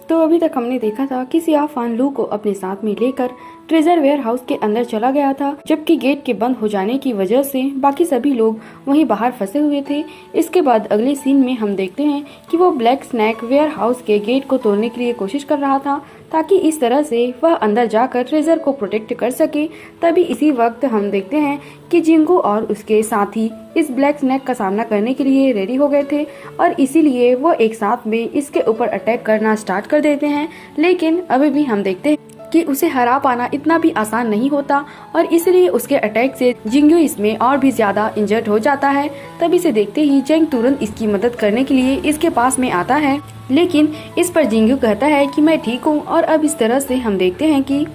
तो अभी तक हमने देखा था कि सियाह फान लू को अपने साथ में लेकर ट्रेजर वेयर हाउस के अंदर चला गया था, जबकि गेट के बंद हो जाने की वजह से बाकी सभी लोग वहीं बाहर फंसे हुए थे। इसके बाद अगले सीन में हम देखते हैं कि वो ब्लैक स्नैक वेयर हाउस के गेट को तोड़ने के लिए कोशिश कर रहा था, ताकि इस तरह से वह अंदर जाकर ट्रेजर को प्रोटेक्ट कर सके। तभी इसी वक्त हम देखते हैं कि जिंगू और उसके साथी इस ब्लैक स्नैक का सामना करने के लिए रेडी हो गए थे और इसीलिए वो एक साथ में इसके ऊपर अटैक करना स्टार्ट कर देते हैं। लेकिन अभी भी हम देखते हैं कि उसे हरा पाना इतना भी आसान नहीं होता और इसलिए उसके अटैक से जिंगू इसमें और भी ज्यादा इंजर्ड हो जाता है। तभी इसे देखते ही जेंग तुरंत इसकी मदद करने के लिए इसके पास में आता है, लेकिन इस पर जिंगू कहता है कि मैं ठीक हूँ। और अब इस तरह से हम देखते हैं कि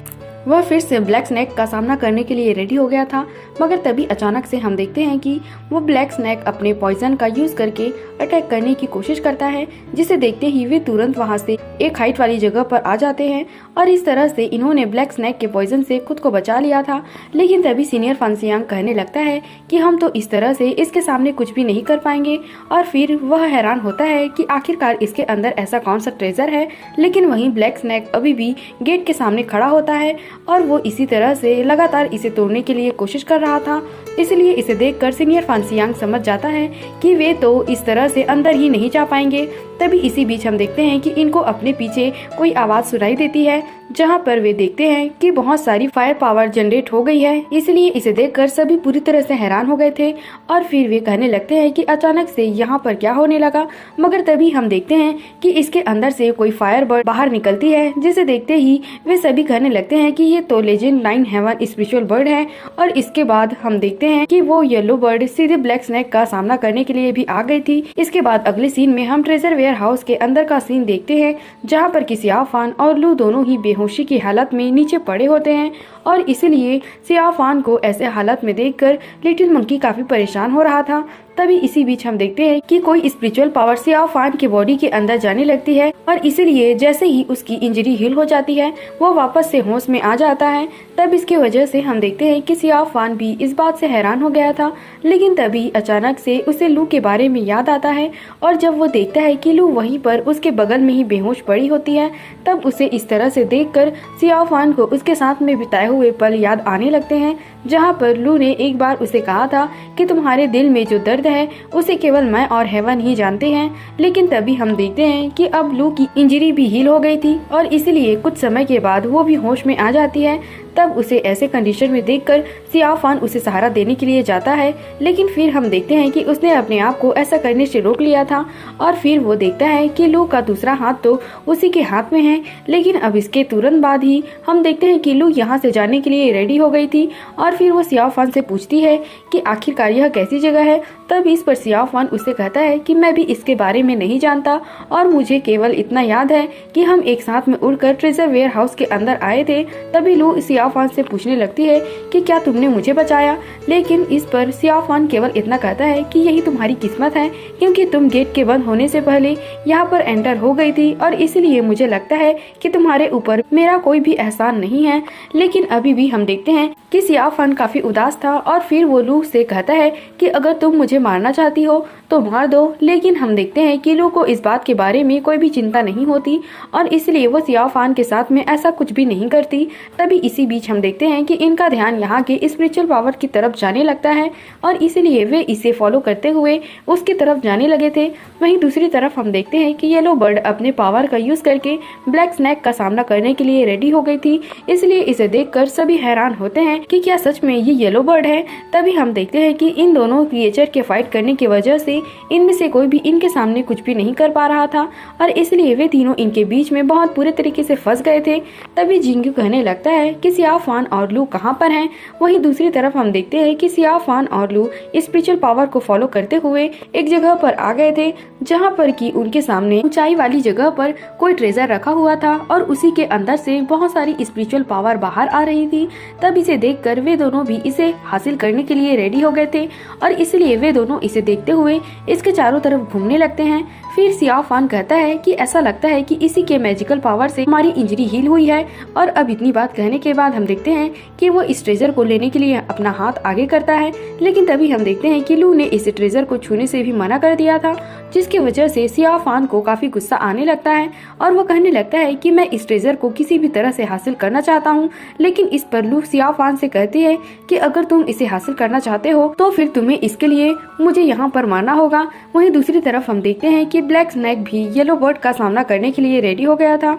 वह फिर से ब्लैक स्नैक का सामना करने के लिए रेडी हो गया था, मगर तभी अचानक से हम देखते हैं कि वो ब्लैक स्नैक अपने पॉइजन का यूज करके अटैक करने की कोशिश करता है, जिसे देखते ही वे तुरंत वहां से एक हाइट वाली जगह पर आ जाते हैं और इस तरह से इन्होंने ब्लैक स्नैक के पॉइजन से खुद को बचा लिया था। लेकिन तभी सीनियर फांसियांग कहने लगता है कि हम तो इस तरह से इसके सामने कुछ भी नहीं कर पाएंगे और फिर वह हैरान होता है कि आखिरकार इसके अंदर ऐसा कौन सा ट्रेजर है। लेकिन वहीं ब्लैक स्नैक अभी भी गेट के सामने खड़ा होता है और वो इसी तरह से लगातार इसे तोड़ने के लिए कोशिश कर रहा था। इसलिए इसे देखकर सीनियर फांसियांग समझ जाता है कि वे तो इस तरह से अंदर ही नहीं जा पाएंगे। तभी इसी बीच हम देखते हैं कि इनको अपने पीछे कोई आवाज सुनाई देती है, जहां पर वे देखते हैं कि बहुत सारी फायर पावर जनरेट हो गई है। इसलिए इसे देखकर सभी पूरी तरह से हैरान हो गए थे और फिर वे कहने लगते हैं कि अचानक से यहाँ पर क्या होने लगा। मगर तभी हम देखते हैं कि इसके अंदर से कोई फायर बर्ड बाहर निकलती है, जिसे देखते ही वे सभी कहने लगते हैं कि ये तो लेजेंड 9 हेवन स्पिरिचुअल बर्ड है। और इसके बाद हम देखते हैं कि वो येलो बर्ड सीधे ब्लैक स्नैक का सामना करने के लिए भी आ गई थी। इसके बाद अगले सीन में हम ट्रेजर वेयर हाउस के अंदर का सीन देखते हैं, जहाँ पर कि सियाह फान और लू दोनों ही बेहोशी की हालत में नीचे पड़े होते हैं और इसलिए सियाह फान को ऐसे हालत में देखकर लिटिल मंकी काफी परेशान हो रहा था। तभी इसी बीच हम देखते हैं कि कोई स्पिरिचुअल पावर सियाह फान के बॉडी के अंदर जाने लगती है और इसलिए जैसे ही उसकी इंजरी हील हो जाती है वो वापस से होश में आ जाता है। तब इसकी वजह से हम देखते हैं कि सियाह फान भी इस बात से हैरान हो गया था। लेकिन तभी अचानक से उसे लू के बारे में याद आता है और जब वो देखता है कि लू वहीं पर उसके बगल में ही बेहोश पड़ी होती है, तब उसे इस तरह से देखकर सियाह फान को उसके साथ में बिताए हुए पल याद आने लगते हैं, जहाँ पर लू ने एक बार उसे कहा था कि तुम्हारे दिल में जो दर्द है उसे केवल मैं और हेवन ही जानते हैं। लेकिन तभी हम देखते हैं कि अब लू की इंजरी भी हील हो गई थी और इसलिए कुछ समय के बाद वो भी होश में आ जाती है। तब उसे ऐसे कंडीशन में देखकर सियाह फान उसे सहारा देने के लिए जाता है, लेकिन फिर हम देखते हैं कि उसने अपने आप को ऐसा करने से रोक लिया था और फिर वो देखता है कि लू का दूसरा हाथ तो उसी के हाथ में है। लेकिन अब इसके तुरंत बाद ही हम देखते हैं कि लू यहाँ से जाने के लिए रेडी हो गई थी और फिर वो सियाह फान से पूछती है कि आखिरकार यह कैसी जगह है। तब इस पर सियाह फान उससे कहता है कि मैं भी इसके बारे में नहीं जानता और मुझे केवल इतना याद है कि हम एक साथ में उड़कर ट्रेजर वेयर हाउस के अंदर आए थे। तभी लू सियाह फान से पूछने लगती है कि क्या तुमने मुझे बचाया। लेकिन इस पर सियाह फान केवल इतना कहता है कि यही तुम्हारी किस्मत है, क्योंकि तुम गेट के बंद होने से पहले यहाँ पर एंटर हो गई थी और इसलिए मुझे लगता है कि तुम्हारे ऊपर मेरा कोई भी एहसान नहीं है। लेकिन अभी भी हम देखते हैं कि सियाह फान काफी उदास था और फिर वो लू से कहता है कि अगर तुम मुझे मारना चाहती हो तो मार दो। लेकिन हम देखते हैं कि लू को इस बात के बारे में कोई भी चिंता नहीं होती और इसलिए वो सियाह फान के साथ में ऐसा कुछ भी नहीं करती। तभी इसी बीच हम देखते हैं कि इनका ध्यान यहाँ के स्पिरिचुअल पावर की तरफ जाने लगता है और इसलिए वे इसे फॉलो करते हुए उसकी तरफ जाने लगे थे। वहीं दूसरी तरफ हम देखते हैं कि येलो बर्ड अपने पावर का यूज करके ब्लैक स्नैक का सामना करने के लिए रेडी हो गई थी, इसलिए इसे देखकर सभी हैरान होते हैं कि क्या सच में ये येलो बर्ड है। तभी हम देखते हैं कि इन दोनों क्रिएचर के फाइट करने की वजह से इनमें से कोई भी इनके सामने कुछ भी नहीं कर पा रहा था और इसलिए वे तीनों इनके बीच में बहुत बुरे तरीके से फंस गए थे। तभी जिंगू कहने लगता है कि सियाह फान और लू कहाँ पर हैं। वहीं दूसरी तरफ हम देखते हैं कि सियाह फान और लू स्पिरिचुअल पावर को फॉलो करते हुए एक जगह पर आ गए थे, जहाँ पर कि उनके सामने ऊंचाई वाली जगह पर कोई ट्रेजर रखा हुआ था और उसी के अंदर से बहुत सारी स्पिरिचुअल पावर बाहर आ रही थी। तब इसे देखकर वे दोनों भी इसे हासिल करने के लिए रेडी हो गए थे और इसलिए वे दोनों इसे देखते हुए इसके चारों तरफ घूमने लगते हैं। फिर सियाह फान कहता है कि ऐसा लगता है कि इसी के मैजिकल पावर से हमारी इंजरी हील हुई है और अब इतनी बात कहने के बाद बाद हम देखते हैं कि वो इस ट्रेजर को लेने के लिए अपना हाथ आगे करता है, लेकिन तभी हम देखते हैं कि लू ने इस ट्रेजर को छूने से भी मना कर दिया था, जिसकी वजह से सियाओ फान को काफी गुस्सा आने लगता है और वो कहने लगता है कि मैं इस ट्रेजर को किसी भी तरह से हासिल करना चाहता हूँ। लेकिन इस पर लू सियाओ फान से कहती है कि अगर तुम इसे हासिल करना चाहते हो तो फिर तुम्हें इसके लिए मुझे यहाँ पर मारना होगा। वहीं दूसरी तरफ हम देखते हैं कि ब्लैक स्नैक भी येलो बर्ड का सामना करने के लिए रेडी हो गया था,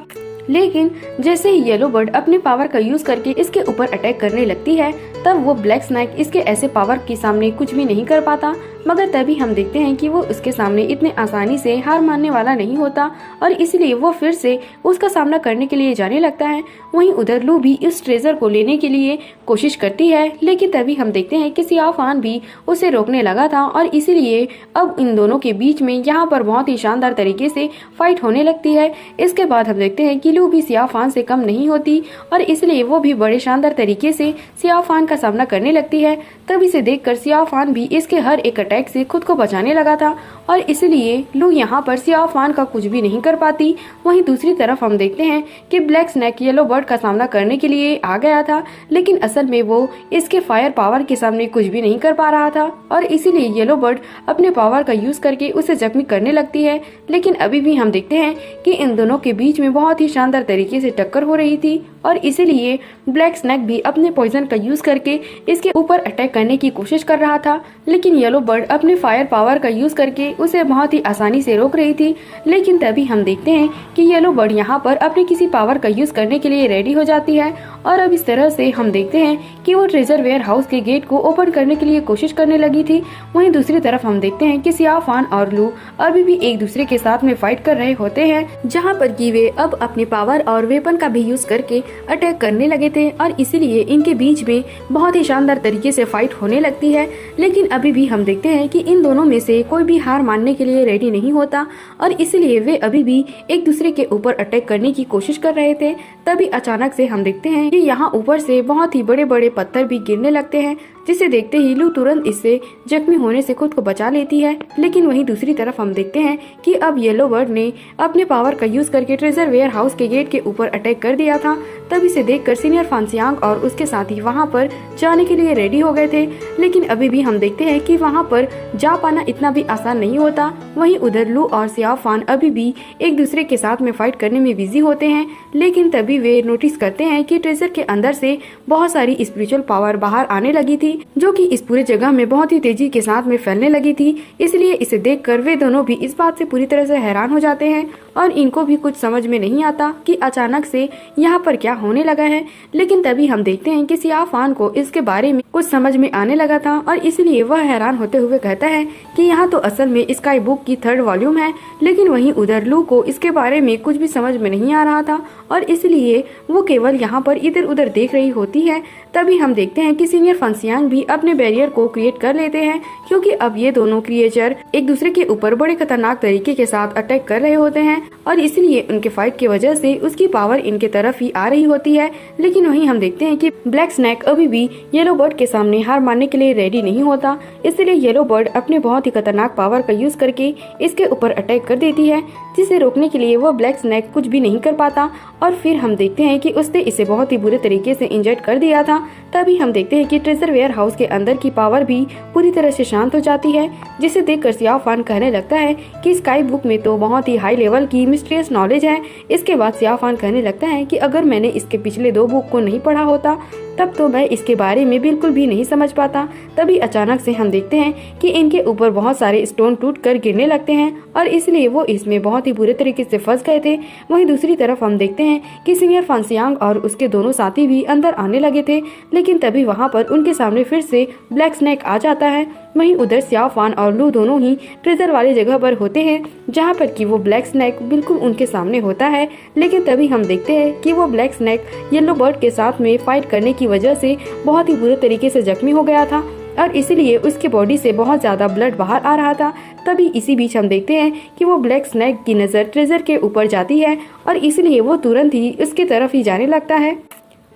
लेकिन जैसे ही येलो बर्ड अपने पावर का यूज करके इसके ऊपर अटैक करने लगती है तब वो ब्लैक स्नैक इसके ऐसे पावर के सामने कुछ भी नहीं कर पाता। मगर तभी हम देखते हैं कि वो उसके सामने इतने आसानी से हार मानने वाला नहीं होता और इसलिए वो फिर से उसका सामना करने के लिए जाने लगता है। वहीं उधर लू भी इस ट्रेजर को लेने के लिए कोशिश करती है, लेकिन तभी हम देखते हैं कि सियाओ फान भी उसे रोकने लगा था और इसीलिए अब इन दोनों के बीच में यहाँ पर बहुत ही शानदार तरीके से फाइट होने लगती है। इसके बाद हम देखते हैं कि लू भी सियाओ फान से कम नहीं होती और इसलिए वो भी बड़े शानदार तरीके से सियाओ फान का सामना करने लगती है। तब इसे देखकर सियाओ फान भी इसके हर एक अटैक से खुद को बचाने लगा था और इसलिए लू यहाँ पर सियाओ फान का कुछ भी नहीं कर पाती। वहीं दूसरी तरफ हम देखते हैं कि ब्लैक स्नैक येलो बर्ड का सामना करने के लिए आ गया था, लेकिन असल में वो इसके फायर पावर के सामने कुछ भी नहीं कर पा रहा था और इसीलिए येलो बर्ड अपने पावर का यूज करके उसे जख्मी करने लगती है। लेकिन अभी भी हम देखते हैं कि इन दोनों के बीच में बहुत ही शानदार तरीके से टक्कर हो रही थी और इसीलिए ब्लैक स्नैक भी अपने पॉइजन का यूज करके इसके ऊपर अटैक करने की कोशिश कर रहा था, लेकिन येलो बर्ड अपने फायर पावर का यूज करके उसे बहुत ही आसानी से रोक रही थी। लेकिन तभी हम देखते हैं कि येलो बर्ड यहाँ पर अपने किसी पावर का यूज करने के लिए रेडी हो जाती है और अब इस तरह से हम देखते हैं कि वो ट्रेजर वेयर हाउस के गेट को ओपन करने के लिए कोशिश करने लगी थी। वहीं दूसरी तरफ हम देखते हैं कि सियाओ फान और लू अभी भी एक दूसरे के साथ में फाइट कर रहे होते हैं, जहाँ पर कि वे अब अपने पावर और वेपन का भी यूज करके अटैक करने लगे थे और इसीलिए इनके बीच में बहुत ही शानदार तरीके से फाइट होने लगती है। लेकिन अभी भी हम देखते हैं कि इन दोनों में से कोई भी हार मानने के लिए रेडी नहीं होता और इसलिए वे अभी भी एक दूसरे के ऊपर अटैक करने की कोशिश कर रहे थे। तभी अचानक से हम देखते हैं कि यहाँ ऊपर से बहुत ही बड़े बड़े पत्थर भी गिरने लगते हैं, जिसे देखते ही लू तुरंत इससे जख्मी होने से खुद को बचा लेती है। लेकिन वहीं दूसरी तरफ हम देखते हैं कि अब येलो बर्ड ने अपने पावर का यूज करके ट्रेजर वेयर हाउस के गेट के ऊपर अटैक कर दिया था। तब इसे देखकर सीनियर फांसियांग और उसके साथी वहां पर जाने के लिए रेडी हो गए थे, लेकिन अभी भी हम देखते हैं कि वहां पर जा पाना इतना भी आसान नहीं होता। वहीं उधर लू और सियाओ फान अभी भी एक दूसरे के साथ में फाइट करने में बिजी होते हैं, लेकिन तभी वे नोटिस करते हैं कि ट्रेजर के अंदर से बहुत सारी स्पिरिचुअल पावर बाहर आने लगी थी, जो कि इस पूरे जगह में बहुत ही तेजी के साथ में फैलने लगी थी। इसलिए इसे देखकर वे दोनों भी इस बात से पूरी तरह से हैरान हो जाते हैं और इनको भी कुछ समझ में नहीं आता कि अचानक से यहाँ पर क्या होने लगा है। लेकिन तभी हम देखते हैं कि सियाओ फान को इसके बारे में कुछ समझ में आने लगा था और इसलिए वह हैरान होते हुए कहता है कि यहाँ तो असल में स्काई बुक की 3rd वॉल्यूम है। लेकिन वहीं उधर लू को इसके बारे में कुछ भी समझ में नहीं आ रहा था और इसलिए वो केवल यहाँ पर इधर उधर देख रही होती है। तभी हम देखते हैं कि सीनियर फांसियांग भी अपने बैरियर को क्रिएट कर लेते हैं, क्योंकि अब ये दोनों क्रिएचर एक दूसरे के ऊपर बड़े खतरनाक तरीके के साथ अटैक कर रहे होते हैं और इसलिए उनके फाइट की वजह से उसकी पावर इनके तरफ ही आ रही होती है। लेकिन वहीं हम देखते हैं कि ब्लैक स्नैक अभी भी येलो बर्ड के सामने हार मानने के लिए रेडी नहीं होता, इसलिए येलो बर्ड अपने बहुत ही खतरनाक पावर का यूज करके इसके ऊपर अटैक कर देती है, जिसे रोकने के लिए वो ब्लैक स्नैक कुछ भी नहीं कर पाता और फिर हम देखते हैं कि उसने इसे बहुत ही बुरे तरीके से इंजर्ड कर दिया था। तभी हम देखते हैं कि ट्रेजर वेयर हाउस के अंदर की पावर भी पूरी तरह से शांत हो जाती है, जिसे देखकर सियाओ फान कहने लगता है कि स्काई बुक में तो बहुत ही हाई लेवल की मिस्टीरियस नॉलेज है। इसके बाद सियाओ फान कहने लगता है कि अगर मैंने इसके पिछले 2 बुक को नहीं पढ़ा होता तब तो मैं इसके बारे में बिल्कुल भी नहीं समझ पाता। तभी अचानक से हम देखते हैं कि इनके ऊपर बहुत सारे स्टोन टूट कर गिरने लगते हैं और इसलिए वो इसमें बहुत ही बुरे तरीके से फंस गए थे। वहीं दूसरी तरफ हम देखते हैं कि सीनियर फांसियांग और उसके दोनों साथी भी अंदर आने लगे थे, लेकिन तभी वहां पर उनके सामने फिर से ब्लैक स्नैक आ जाता है। वहीं उधर सियाओ फान और लू दोनों ही ट्रेजर वाले जगह पर होते हैं, जहां पर कि वो ब्लैक स्नैक बिल्कुल उनके सामने होता है। लेकिन तभी हम देखते हैं कि वो ब्लैक स्नैक येलो बर्ड के साथ में फाइट करने की वजह से बहुत ही बुरे तरीके से जख्मी हो गया था और इसीलिए उसकी बॉडी से बहुत ज्यादा ब्लड बाहर आ रहा था। तभी इसी बीच हम देखते हैं कि वो ब्लैक स्नैक की नजर ट्रेजर के ऊपर जाती है और इसलिए वो तुरंत ही उसकी तरफ ही जाने लगता है।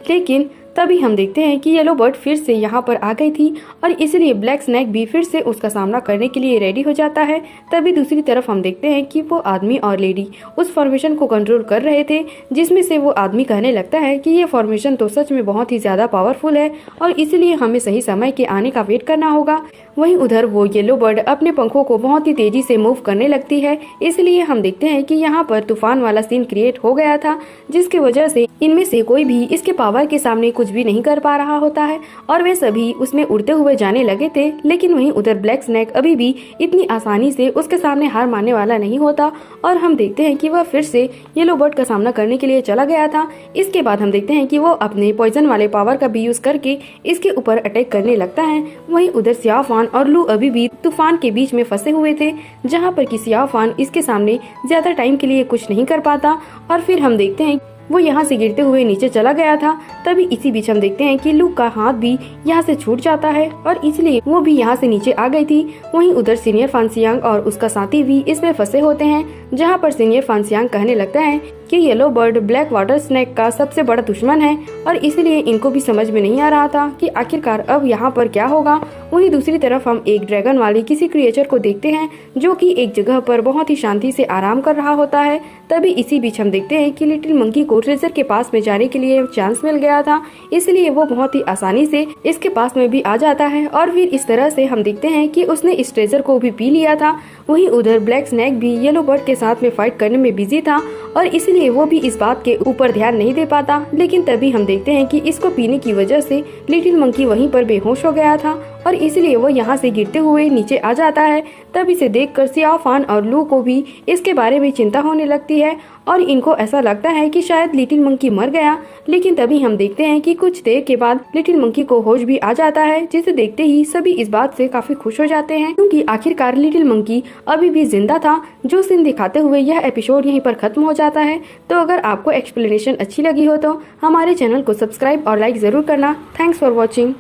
लेकिन तभी हम देखते हैं कि येलो बर्ड फिर से यहाँ पर आ गई थी और इसलिए ब्लैक स्नैक भी फिर से उसका सामना करने के लिए रेडी हो जाता है। तभी दूसरी तरफ हम देखते हैं कि वो आदमी और लेडी उस फॉर्मेशन को कंट्रोल कर रहे थे, जिसमें से वो आदमी कहने लगता है कि ये फॉर्मेशन तो सच में बहुत ही ज्यादा पावरफुल है और इसलिए हमें सही समय के आने का वेट करना होगा। वहीं उधर वो येलो बर्ड अपने पंखों को बहुत ही तेजी से मूव करने लगती है, इसलिए हम देखते हैं कि यहाँ पर तूफान वाला सीन क्रिएट हो गया था, जिसकी वजह से इनमें से कोई भी इसके पावर के सामने कुछ भी नहीं कर पा रहा होता है और वे सभी उसमें उड़ते हुए जाने लगे थे। लेकिन वहीं उधर ब्लैक स्नैक अभी भी इतनी आसानी से उसके सामने हार मानने वाला नहीं होता और हम देखते हैं कि वह फिर से येलो बर्ड का सामना करने के लिए चला गया था। इसके बाद हम देखते हैं कि वो अपने पॉइजन वाले पावर का भी यूज करके इसके ऊपर अटैक करने लगता है। वहीं उधर सियाफान और लू अभी भी तूफान के बीच में फंसे हुए थे, जहाँ पर कि सियाफान इसके सामने ज्यादा टाइम के लिए कुछ नहीं कर पाता और फिर हम देखते हैं वो यहाँ से गिरते हुए नीचे चला गया था। तभी इसी बीच हम देखते हैं कि लू का हाथ भी यहाँ से छूट जाता है और इसलिए वो भी यहाँ से नीचे आ गई थी। वहीं उधर सीनियर फांसियांग और उसका साथी भी इसमें फंसे होते हैं, जहाँ पर सीनियर फांसियांग कहने लगता है कि yellow bird black water snake का सबसे बड़ा दुश्मन है और इसलिए इनको भी समझ में नहीं आ रहा था कि आखिरकार अब यहाँ पर क्या होगा। वहीं दूसरी तरफ हम एक ड्रैगन वाली किसी क्रिएचर को देखते हैं जो कि एक जगह पर बहुत ही शांति से आराम कर रहा होता है। तभी इसी बीच हम देखते हैं कि लिटिल मंकी को ट्रेजर के पास में जाने के लिए चांस मिल गया था, इसलिए वो बहुत ही आसानी से इसके पास में भी आ जाता है और फिर इस तरह से हम देखते हैं कि उसने इस ट्रेजर को भी पी लिया था। वहीं उधर ब्लैक स्नैक भी येलो बर्ड के साथ में फाइट करने में बिजी था और इसलिए वो भी इस बात के ऊपर ध्यान नहीं दे पाता। लेकिन तभी हम देखते हैं कि इसको पीने की वजह से लिटिल मंकी वहीं पर बेहोश हो गया था और इसलिए वो यहाँ से गिरते हुए नीचे आ जाता है। तब इसे देखकर सियाफान और लू को भी इसके बारे में चिंता होने लगती है और इनको ऐसा लगता है कि शायद लिटिल मंकी मर गया। लेकिन तभी हम देखते हैं कि कुछ देर के बाद लिटिल मंकी को होश भी आ जाता है, जिसे देखते ही सभी इस बात से काफी खुश हो जाते हैं क्योंकि आखिरकार लिटिल मंकी अभी भी जिंदा था। जो सीन दिखाते हुए यह एपिसोड यहीं पर खत्म हो जाता है। तो अगर आपको एक्सप्लेनेशन अच्छी लगी हो तो हमारे चैनल को सब्सक्राइब और लाइक जरूर करना। Thanks for watching.